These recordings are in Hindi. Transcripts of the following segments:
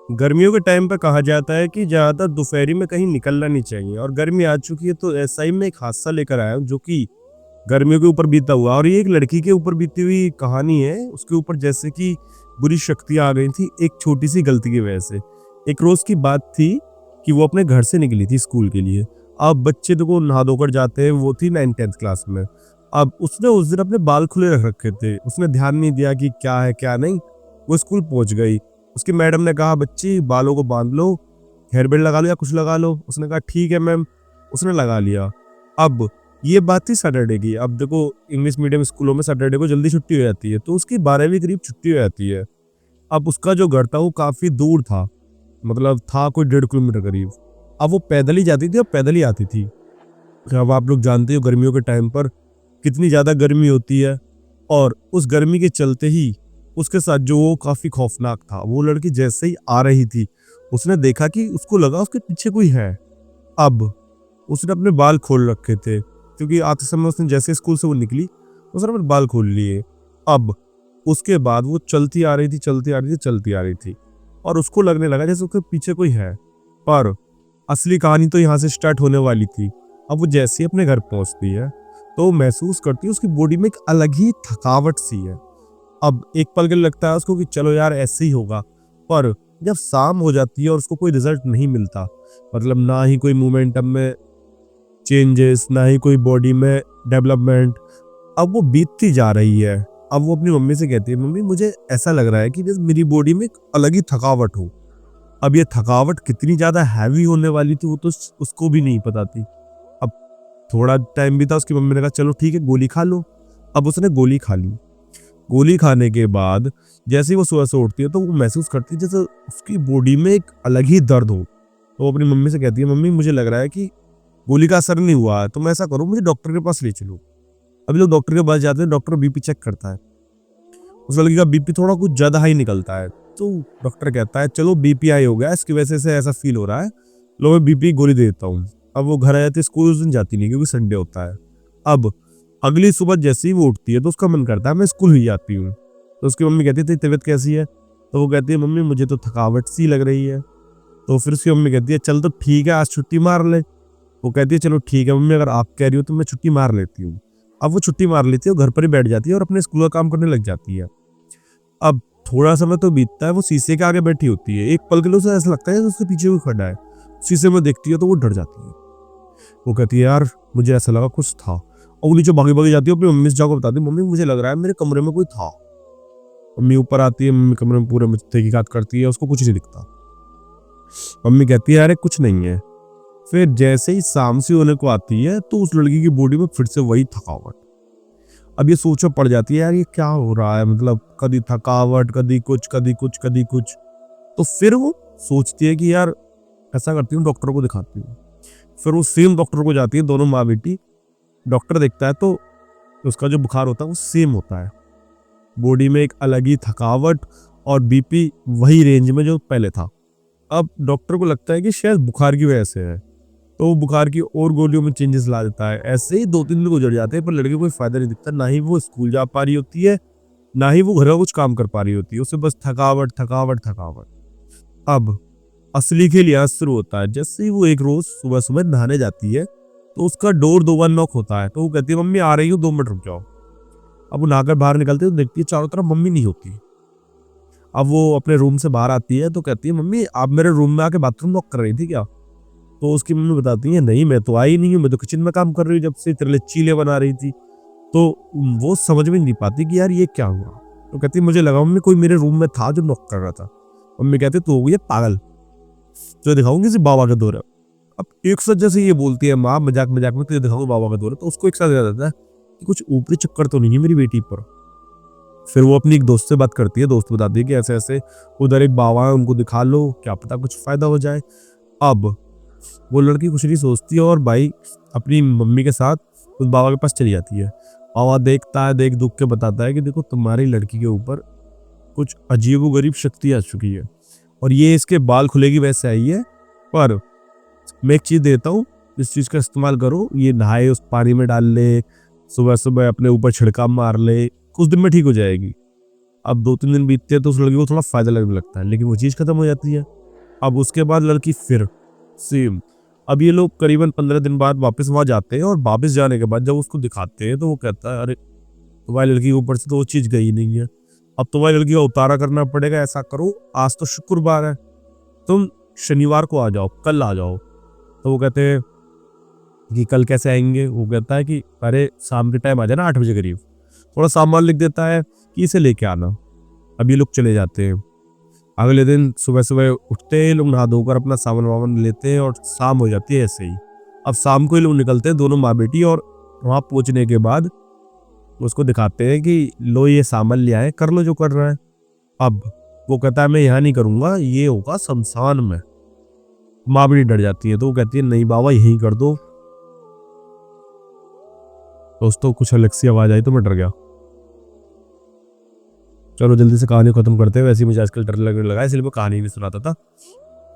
गर्मियों के टाइम पे कहा जाता है कि ज़्यादातर दोपहरी में कहीं निकलना नहीं चाहिए और गर्मी आ चुकी है तो ऐसा ही मैं एक हादसा लेकर आया हूँ जो कि गर्मियों के ऊपर बीता हुआ और ये एक लड़की के ऊपर बीती हुई कहानी है। उसके ऊपर जैसे कि बुरी शक्तियाँ आ गई थी एक छोटी-सी गलती की वजह से। एक रोज़ की बात थी कि वो अपने घर से निकली थी स्कूल के लिए। अब बच्चे देखो नहा धोकर जाते हैं, वो थी 9th-10th क्लास में। अब उसने उस दिन अपने बाल खुले रख रखे थे। उसने ध्यान नहीं दिया कि क्या है क्या नहीं। वो स्कूल पहुँच गई। उसकी मैडम ने कहा बच्ची बालों को बांध लो, हेयर बैंड लगा लो या कुछ लगा लो। उसने कहा ठीक है मैम। उसने लगा लिया। अब ये बात थी सैटरडे की। अब देखो इंग्लिश मीडियम स्कूलों में सैटरडे को जल्दी छुट्टी हो जाती है, तो उसकी 12वीं करीब छुट्टी हो जाती है। अब उसका जो घर था वो काफ़ी दूर था, मतलब था कोई 1.5 किलोमीटर करीब। अब वो पैदल ही जाती थी और पैदल ही आती थी। अब आप लोग जानते हो गर्मियों के टाइम पर कितनी ज़्यादा गर्मी होती है और उस गर्मी के चलते ही उसके साथ जो वो काफ़ी खौफनाक था। वो लड़की जैसे ही आ रही थी, उसने देखा कि उसको लगा उसके पीछे कोई है। अब उसने अपने बाल खोल रखे थे क्योंकि आते समय उसने जैसे स्कूल से वो निकली, उसने अपने बाल खोल लिए। अब उसके बाद वो चलती आ रही थी, चलती आ रही थी, चलती आ रही थी और उसको लगने लगा जैसे उसके पीछे कोई है। पर असली कहानी तो यहाँ से स्टार्ट होने वाली थी। अब वो जैसे ही अपने घर पहुँचती है, तो वो महसूस करती है उसकी बॉडी में एक अलग ही थकावट सी है। अब एक पल के लिए लगता है उसको कि चलो यार ऐसे ही होगा, पर जब शाम हो जाती है और उसको कोई रिजल्ट नहीं मिलता, मतलब ना ही कोई मोमेंटम में चेंजेस, ना ही कोई बॉडी में डेवलपमेंट, अब वो बीतती जा रही है। अब वो अपनी मम्मी से कहती है मम्मी मुझे ऐसा लग रहा है कि जैसे मेरी बॉडी में एक अलग ही थकावट हो। अब ये थकावट कितनी ज़्यादा हैवी होने वाली थी वो तो उसको भी नहीं पता थी। अब थोड़ा टाइम भी था, उसकी मम्मी ने कहा चलो ठीक है गोली खा लो। अब उसने गोली खा ली। गोली खाने के बाद जैसे ही वो सुबह से उठती है तो वो महसूस करती है जैसे उसकी बॉडी में एक अलग ही दर्द हो। तो वो अपनी मम्मी से कहती है मम्मी मुझे लग रहा है कि गोली का असर नहीं हुआ है, तो मैं ऐसा करूँ मुझे डॉक्टर के पास ले चलो। अभी लोग डॉक्टर के पास जाते हैं, डॉक्टर बीपी चेक करता है। उस लड़की का बीपी थोड़ा कुछ ज़्यादा हाई निकलता है, तो डॉक्टर कहता है चलो बीपी हाई हो गया, इसकी वजह से ऐसा फील हो रहा है, लो मैं बीपी गोली दे देता हूँ। अब वो घर आ जाती है, स्कूल उस दिन जाती नहीं क्योंकि संडे होता है। अब अगली सुबह जैसे ही वो उठती है तो उसका मन करता है मैं स्कूल ही जाती हूँ। तो उसकी मम्मी कहती है तेरी तबीयत कैसी है? तो वो कहती है मम्मी मुझे तो थकावट सी लग रही है। तो फिर उसकी मम्मी कहती है चल तो ठीक है आज छुट्टी मार ले। वो कहती है चलो ठीक है मम्मी अगर आप कह रही हो तो मैं छुट्टी मार लेती हूँ। अब वो छुट्टी मार लेती है और घर पर ही बैठ जाती है और अपने स्कूल का काम करने लग जाती है। अब थोड़ा समय तो बीतता है, वो शीशे के आगे बैठी होती है। एक पल के लिए उसे ऐसा लगता है उसके पीछे कोई खड़ा है। शीशे में देखती है तो वो डर जाती है। वो कहती है यार मुझे ऐसा लगा कुछ था, और वो नीचे भागी भागी जाती है अपनी मम्मी से जाकर बताती है मम्मी मुझे लग रहा है मेरे कमरे में कोई था। मम्मी ऊपर आती है, मम्मी कमरे में पूरे में तहकीकात करती है, उसको कुछ नहीं दिखता। मम्मी कहती है अरे कुछ नहीं है। फिर जैसे ही शाम सी होने को आती है तो उस लड़की की बॉडी में फिर से वही थकावट। अब ये सोच में पड़ जाती है यार ये क्या हो रहा है, मतलब कभी थकावट, कभी कुछ, कभी कुछ, कभी कुछ। तो फिर वो सोचती है कि यार ऐसा करती हूँ डॉक्टर को दिखाती हूँ। फिर वो सेम डॉक्टर को जाती है, दोनों माँ बेटी। डॉक्टर देखता है तो उसका जो बुखार होता है वो सेम होता है। बॉडी में एक अलग ही थकावट और बीपी वही रेंज में जो पहले था। अब डॉक्टर को लगता है कि शायद बुखार की वजह से है, तो वो बुखार की और गोलियों में चेंजेस ला देता है। ऐसे ही 2-3 दिन गुजर जाते हैं पर लड़के को कोई फायदा नहीं दिखता। ना ही वो स्कूल जा पा रही होती है, ना ही वो घर का कुछ काम कर पा रही होती है। उसे बस थकावट, थकावट, थकावट। अब असली खेल यहाँ शुरू होता है। जैसे ही वो एक रोज सुबह सुबह नहाने जाती है तो उसका डोर 2 बार नॉक होता है। तो वो कहती है मम्मी आ रही हूँ 2 मिनट रुक जाओ। अब वो नहाकर बाहर निकलती है तो देखती है चारों तरफ मम्मी नहीं होती। अब वो अपने रूम से बाहर आती है तो कहती है मम्मी आप मेरे रूम में आके बाथरूम नॉक कर रही थी क्या? तो उसकी मम्मी बताती है नहीं मैं तो आई नहीं हूँ, मैं तो किचन में काम कर रही हूँ जब से, तेरे लिए चीले बना रही थी। तो वो समझ में नहीं पाती कि यार ये क्या हुआ। तो कहती मुझे लगा मम्मी कोई मेरे रूम में था जो नॉक कर रहा था। मम्मी कहती तू हो गई है पागल, तो दिखाऊंगी किसी बाबा का दौरा। अब एक साथ जैसे ये बोलती है माँ मजाक मजाक में तुझे दिखाऊंगा बाबा का दौरा, तो उसको एक साथ याद आता है कि कुछ ऊपरी चक्कर तो नहीं है मेरी बेटी पर। फिर वो अपनी एक दोस्त से बात करती है, दोस्त बताती है कि ऐसे ऐसे उधर एक बाबा है उनको दिखा लो, क्या पता कुछ फायदा हो जाए। अब वो लड़की कुछ नहीं सोचती है और भाई अपनी मम्मी के साथ उस बाबा के पास चली जाती है। बाबा देखता है, देख दुख के बताता है कि देखो तुम्हारी लड़की के ऊपर कुछ अजीबोगरीब शक्ति आ चुकी है और ये इसके बाल खुले की वजह से आई है। पर मैं एक चीज देता हूँ, इस चीज का इस्तेमाल करो, ये नहाए उस पानी में डाल ले, सुबह सुबह अपने ऊपर छिड़काव मार ले, कुछ दिन में ठीक हो जाएगी। अब 2-3 दिन बीतते हैं तो उस लड़की को थोड़ा फायदा लगने लगता है, लेकिन वो चीज खत्म हो जाती है। अब उसके बाद लड़की फिर सेम। अब ये लोग करीबन 15 दिन बाद वापस वहां जाते हैं और वापस जाने के बाद जब उसको दिखाते हैं तो वो कहता है, अरे तुम्हारी लड़की के ऊपर से तो वो चीज गई नहीं है, अब तुम्हारी लड़की का उतारा करना पड़ेगा। ऐसा करो, आज तो शुक्रवार है, तुम शनिवार को आ जाओ, कल आ जाओ। तो वो कहते हैं कि कल कैसे आएंगे? वो कहता है कि अरे शाम के टाइम आ जाना 8 बजे करीब। थोड़ा सामान लिख देता है कि इसे लेके आना। अब ये लोग चले जाते हैं। अगले दिन सुबह सुबह उठते हैं लोग, नहा धोकर अपना सामान वामान लेते हैं और शाम हो जाती है ऐसे ही। अब शाम को ये लोग निकलते हैं दोनों माँ बेटी, और वहां पहुंचने के बाद उसको दिखाते हैं कि लो ये सामान ले आए, कर लो जो कर रहा है। अब वो कहता है मैं यहाँ नहीं करूंगा, ये होगा शमशान में। माँ बेटी डर जाती है तो वो कहती है नहीं बाबा यहीं कर दो। दोस्तों कुछ अलग सी आवाज आई तो मैं डर गया। चलो जल्दी से कहानी खत्म करते हैं। वैसे ही मुझे आजकल डर लगने लगा है, इसलिए मैं कहानी नहीं सुनाता था।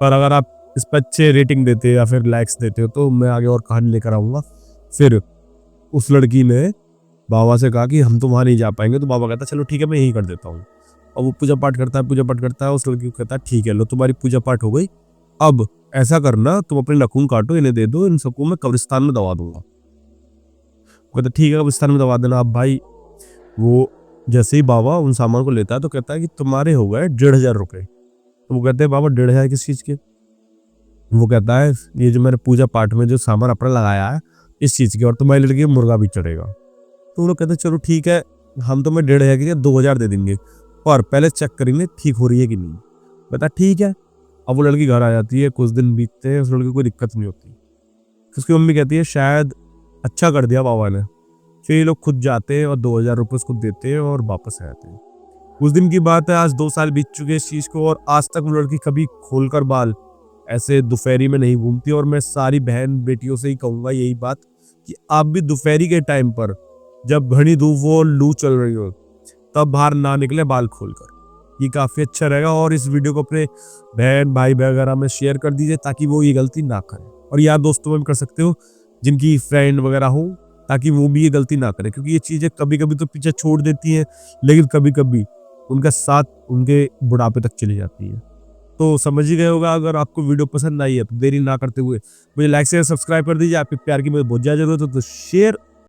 पर अगर आप इस पर अच्छे रेटिंग देते हो या फिर लाइक्स देते हो तो मैं आगे और कहानी लेकर आऊंगा। फिर उस लड़की ने बाबा से कहा कि हम तो वहां नहीं जा पाएंगे। तो बाबा कहता चलो ठीक है मैं यही कर देता हूँ। और वो पूजा पाठ करता है, पूजा पाठ करता है। उस लड़की को कहता है ठीक है लो तुम्हारी पूजा पाठ हो गई, अब ऐसा करना तुम अपने नाखून काटो, इन्हें दे दो, इन सबको मैं कब्रिस्तान में दबा दूंगा। वो कहता ठीक है कब्रिस्तान में दबा देना। अब भाई वो जैसे ही बाबा उन सामान को लेता है तो कहता है कि तुम्हारे हो गए 1500 रुपए। तो वो कहते हैं बाबा 1500 किस चीज के? वो कहता है ये जो मैंने पूजा पाठ में जो सामान अपना लगाया है इस चीज के, और तुम्हारी लड़की मुर्गा भी चढ़ेगा। तो वो लोग कहते हैं चलो ठीक है हम तुम्हें 1500 की 2000 दे देंगे, और पहले चेक करेंगे ठीक हो रही है कि नहीं। कहता ठीक है। अब वो लड़की घर आ जाती है, कुछ दिन बीतते हैं, उस लड़की को कोई दिक्कत नहीं होती। उसकी मम्मी कहती है शायद अच्छा कर दिया बाबा ने। फिर ये लोग खुद जाते हैं और 2000 रुपये उसको देते हैं और वापस आ जाते हैं। उस दिन की बात है, आज 2 साल बीत चुके हैं इस चीज को, और आज तक वो लड़की कभी खोलकर बाल ऐसे दोपहरी में नहीं घूमती। और मैं सारी बहन बेटियों से ही कहूंगा यही बात कि आप भी दोपहरी के टाइम पर जब घनी धूप हो, लू चल रही हो, तब बाहर ना निकले बाल खोलकर। ये काफी अच्छा रहेगा। और इस वीडियो को अपने बहन भाई वगैरह में शेयर कर दीजिए ताकि वो ये गलती ना करें। और यार दोस्तों में भी कर सकते हो जिनकी फ्रेंड वगैरह हो, ताकि वो भी ये गलती ना करें, क्योंकि ये चीजें कभी कभी तो पीछे छोड़ देती हैं लेकिन कभी कभी उनका साथ उनके बुढ़ापे तक चली जाती है। तो समझ ही गए होगा। अगर आपको वीडियो पसंद आई है तो देरी ना करते हुए मुझे लाइक शेयर सब्सक्राइब कर दीजिए। आपके प्यार की मुझे बहुत ज्यादा जरूरत है, तो शेयर